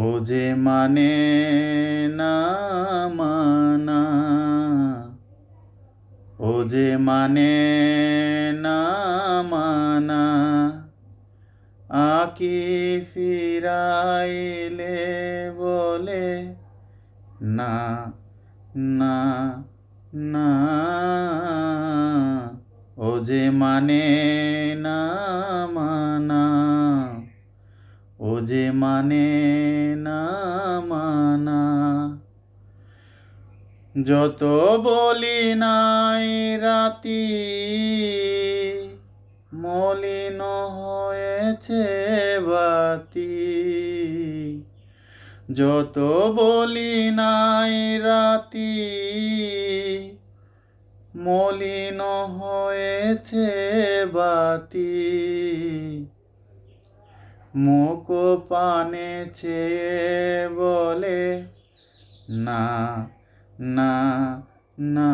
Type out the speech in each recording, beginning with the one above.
ও যে মানে না মানা, ও যে মানে না মানা, আকি ফিরাইলে বলে না না না। ও যে মানে না মানা, ও যে মানে না মানা। যত বলি নাই রাতি, মলিন হয়েছে বাতি। যত বলি নাই রাতি, মলিন হয়েছে বাতি। মুখ পানে চেয়ে বলে না না না।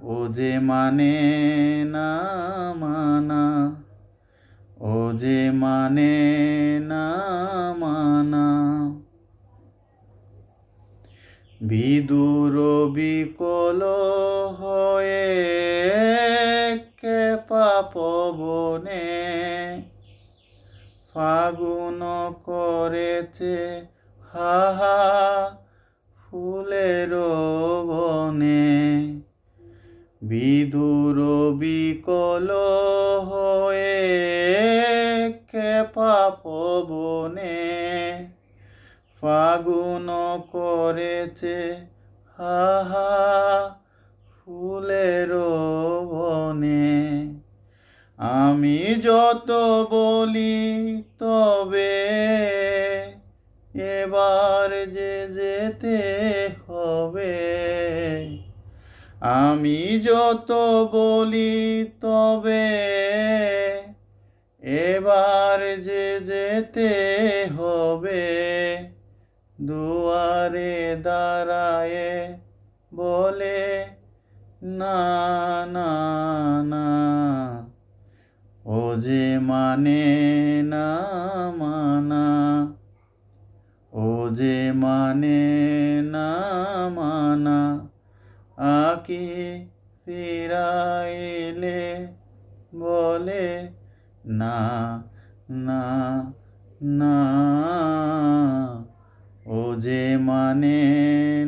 ও যে মানে না মানা, ও যে মানে না মানা। বিদুর বিকল হয়ে কেপা পবনে, ফাগুন করেছে হাহা ফুলের বনে। বিদুর বিকল হয়ে কেপা পবনে, ফাগুন করেছে হাহা ফুলের বনে। আমি যত বলি তবে এবার যে যেতে হবে। আমি যত বলি তবে এবার যে যেতে হবে। দুয়ারে দাঁড়ায়ে বলে না না না। ও যে মানে না মানা, ও যে মানে না মানা, আকি ফিরাইলে বলে না না না। ও যে মানে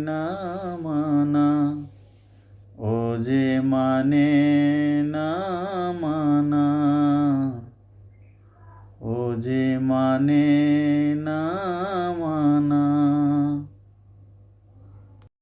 না মানা, ও যে মানে না মানা, ও যে মানে না